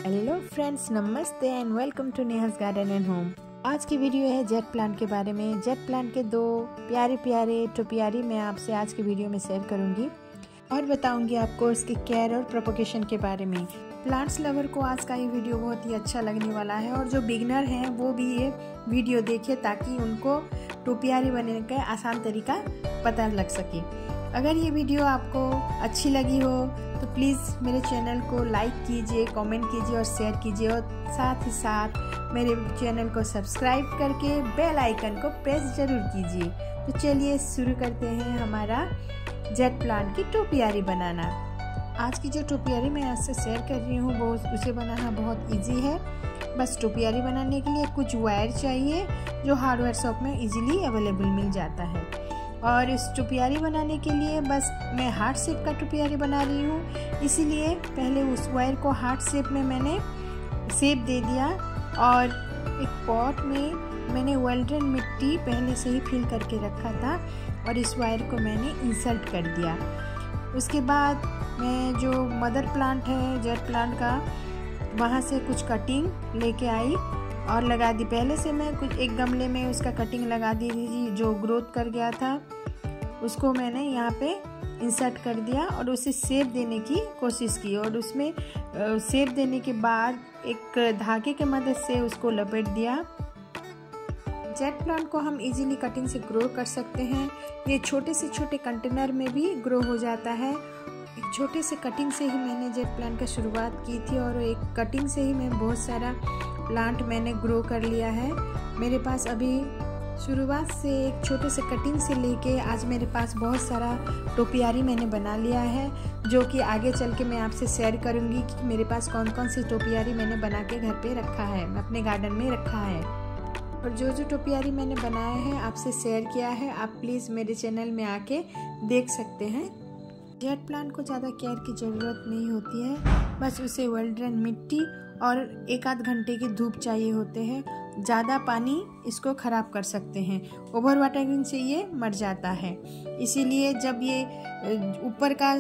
Hello friends, नमस्ते and welcome to Neha's garden and home. आज की वीडियो है जेट प्लांट के बारे में। जेट प्लांट के दो प्यारे प्यारे टोपियारी मैं आपसे आज की वीडियो में शेयर करूंगी और बताऊंगी आपको इसकी केयर और प्रोपगेशन के बारे में। प्लांट्स लवर को आज का ये वीडियो बहुत ही अच्छा लगने वाला है और जो बिगनर हैं वो भी ये वीडियो देखे ताकि उनको टोपियारी बनाने का आसान तरीका पता लग सके। अगर ये वीडियो आपको अच्छी लगी हो तो प्लीज़ मेरे चैनल को लाइक कीजिए, कमेंट कीजिए और शेयर कीजिए और साथ ही साथ मेरे चैनल को सब्सक्राइब करके बेल आइकन को प्रेस ज़रूर कीजिए। तो चलिए शुरू करते हैं हमारा जेट प्लांट की टोपियारी बनाना। आज की जो टोपियारी मैं आपसे शेयर कर रही हूँ वो उसे बनाना बहुत इजी है। बस टोपियारी बनाने के लिए कुछ वायर चाहिए जो हार्डवेयर शॉप में इजीली अवेलेबल मिल जाता है। और इस टोपियारी बनाने के लिए बस मैं हार्ट शेप का टोपियारी बना रही हूँ, इसीलिए पहले उस वायर को हार्ट शेप में मैंने शेप दे दिया और एक पॉट में मैंने वेल्डन मिट्टी पहले से ही फिल करके रखा था और इस वायर को मैंने इंसर्ट कर दिया। उसके बाद मैं जो मदर प्लांट है जेट प्लांट का वहाँ से कुछ कटिंग लेके आई और लगा दी। पहले से मैं कुछ एक गमले में उसका कटिंग लगा दी थी, जो ग्रोथ कर गया था उसको मैंने यहाँ पे इंसर्ट कर दिया और उसे शेप देने की कोशिश की और उसमें शेप देने के बाद एक धागे के मदद से उसको लपेट दिया। जेट प्लांट को हम इजीली कटिंग से ग्रो कर सकते हैं। ये छोटे से छोटे कंटेनर में भी ग्रो हो जाता है। एक छोटे से कटिंग से ही मैंने जेट प्लांट का शुरुआत की थी और एक कटिंग से ही मैं बहुत सारा प्लांट मैंने ग्रो कर लिया है। मेरे पास अभी शुरुआत से एक छोटे से कटिंग से लेके आज मेरे पास बहुत सारा टोपियारी मैंने बना लिया है, जो कि आगे चल के मैं आपसे शेयर करूंगी कि मेरे पास कौन कौन सी टोपियारी मैंने बना के घर पे रखा है, मैं अपने गार्डन में रखा है। और जो जो टोपियारी मैंने बनाए हैं आपसे शेयर किया है, आप प्लीज़ मेरे चैनल में आके देख सकते हैं। जेट प्लांट को ज़्यादा केयर की ज़रूरत नहीं होती है, बस उसे वेल्डन मिट्टी और एक आध घंटे की धूप चाहिए होते हैं। ज़्यादा पानी इसको ख़राब कर सकते हैं, ओवर वाटरिंग से ये मर जाता है। इसीलिए जब ये ऊपर का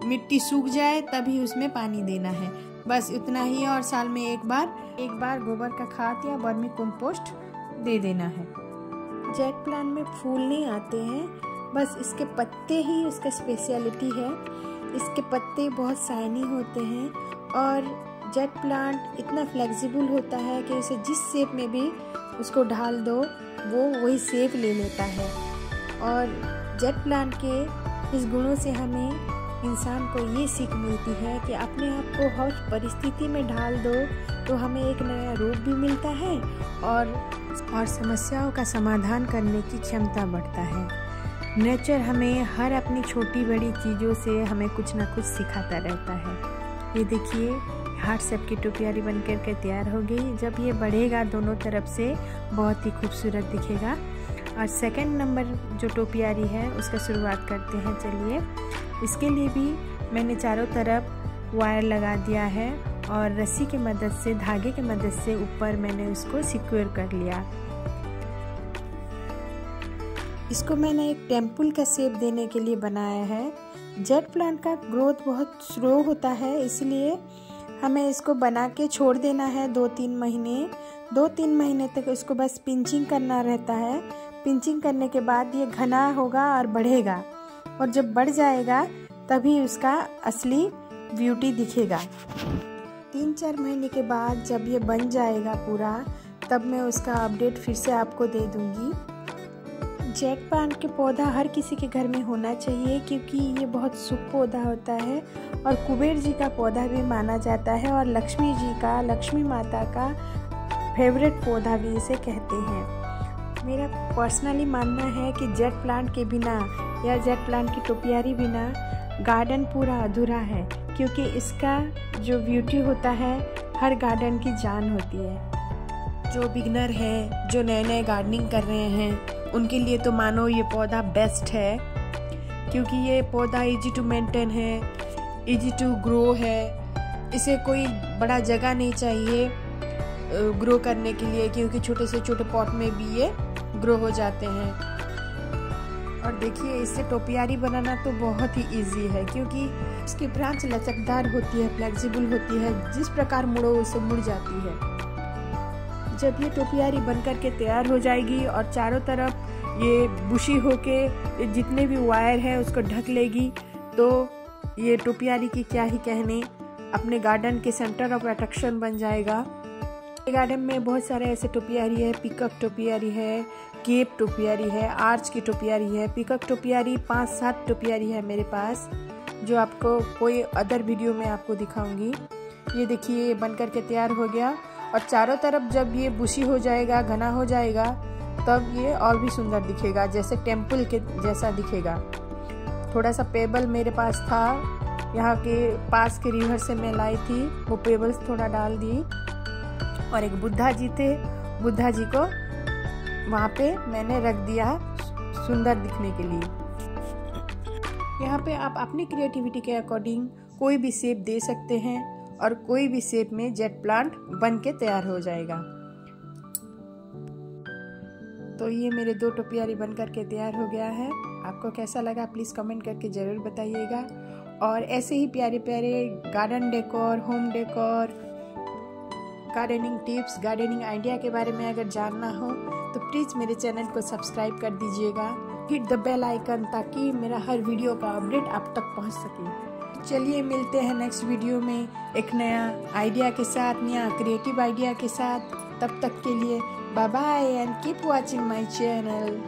मिट्टी सूख जाए तभी उसमें पानी देना है, बस इतना ही। और साल में एक बार गोबर का खाद या वर्मी कंपोस्ट दे देना है। जेट प्लांट में फूल नहीं आते हैं, बस इसके पत्ते ही इसका स्पेशलिटी है। इसके पत्ते बहुत शाइनी होते हैं और जेट प्लांट इतना फ्लेक्सिबल होता है कि इसे जिस शेप में भी उसको ढाल दो वो वही शेप ले लेता है। और जेट प्लांट के इस गुणों से हमें इंसान को ये सीख मिलती है कि अपने आप को हर परिस्थिति में ढाल दो तो हमें एक नया रूप भी मिलता है और समस्याओं का समाधान करने की क्षमता बढ़ता है। नेचर हमें हर अपनी छोटी बड़ी चीज़ों से हमें कुछ ना कुछ सिखाता रहता है। ये देखिए हार्ट शेप की टोपियारी बनकर के तैयार हो गई। जब ये बढ़ेगा दोनों तरफ से बहुत ही खूबसूरत दिखेगा। और सेकंड नंबर जो टोपियारी है उसका शुरुआत करते हैं। चलिए, इसके लिए भी मैंने चारों तरफ वायर लगा दिया है और रस्सी की मदद से, धागे की मदद से ऊपर मैंने उसको सिक्योर कर लिया। इसको मैंने एक टेम्पल का शेप देने के लिए बनाया है। जेट प्लांट का ग्रोथ बहुत स्लो होता है, इसलिए हमें इसको बना के छोड़ देना है 2-3 महीने। 2-3 महीने तक इसको बस पिंचिंग करना रहता है। पिंचिंग करने के बाद ये घना होगा और बढ़ेगा और जब बढ़ जाएगा तभी उसका असली ब्यूटी दिखेगा। 3-4 महीने के बाद जब ये बन जाएगा पूरा, तब मैं उसका अपडेट फिर से आपको दे दूँगी। जेट प्लांट के पौधा हर किसी के घर में होना चाहिए क्योंकि ये बहुत शुभ पौधा होता है और कुबेर जी का पौधा भी माना जाता है और लक्ष्मी जी का, लक्ष्मी माता का फेवरेट पौधा भी इसे कहते हैं। मेरा पर्सनली मानना है कि जेट प्लांट के बिना या जेट प्लांट की टोपियारी बिना गार्डन पूरा अधूरा है, क्योंकि इसका जो ब्यूटी होता है हर गार्डन की जान होती है। जो बिगनर हैं, जो नए नए गार्डनिंग कर रहे हैं, उनके लिए तो मानो ये पौधा बेस्ट है, क्योंकि ये पौधा इजी टू मेंटेन है, इजी टू ग्रो है। इसे कोई बड़ा जगह नहीं चाहिए ग्रो करने के लिए, क्योंकि छोटे से छोटे पॉट में भी ये ग्रो हो जाते हैं। और देखिए इससे टोपियारी बनाना तो बहुत ही इजी है, क्योंकि इसकी ब्रांच लचकदार होती है, फ्लेक्सिबल होती है, जिस प्रकार मुड़ो उसे मुड़ जाती है। जब ये टोपियारी बनकर के तैयार हो जाएगी और चारों तरफ ये बुशी होके जितने भी वायर है उसको ढक लेगी, तो ये टोपियारी की क्या ही कहने, अपने गार्डन के सेंटर ऑफ अट्रैक्शन बन जाएगा। गार्डन में बहुत सारे ऐसे टोपियारी है, पिकअप टोपियारी है, केप टोपियारी है, आर्च की टोपियारी है। पिकअप टोपियारी 5-7 टोपियारी है मेरे पास, जो आपको कोई अदर वीडियो में आपको दिखाऊंगी। ये देखिए ये बन करके तैयार हो गया, और चारों तरफ जब ये बुशी हो जाएगा, घना हो जाएगा, तब ये और भी सुंदर दिखेगा, जैसे टेम्पल के जैसा दिखेगा। थोड़ा सा पेबल मेरे पास था, यहाँ के पास के रिवर से मैं लाई थी, वो पेबल्स थोड़ा डाल दी, और एक बुद्धा जी थे, बुद्धा जी को वहाँ पे मैंने रख दिया सुंदर दिखने के लिए। यहाँ पे आप अपनी क्रिएटिविटी के अकॉर्डिंग कोई भी शेप दे सकते हैं, और कोई भी शेप में जेट प्लांट बन के तैयार हो जाएगा। तो ये मेरे 2 टोपियारी बन करके तैयार हो गया है। आपको कैसा लगा प्लीज़ कमेंट करके ज़रूर बताइएगा। और ऐसे ही प्यारे प्यारे garden decor, home decor, gardening tips, gardening idea के बारे में अगर जानना हो तो प्लीज़ मेरे चैनल को सब्सक्राइब कर दीजिएगा, हिट द बेल आइकन, ताकि मेरा हर वीडियो का अपडेट आप तक पहुंच सके। चलिए मिलते हैं नेक्स्ट वीडियो में एक नया आइडिया के साथ, नया क्रिएटिव आइडिया के साथ। तब तक के लिए bye bye and keep watching my channel.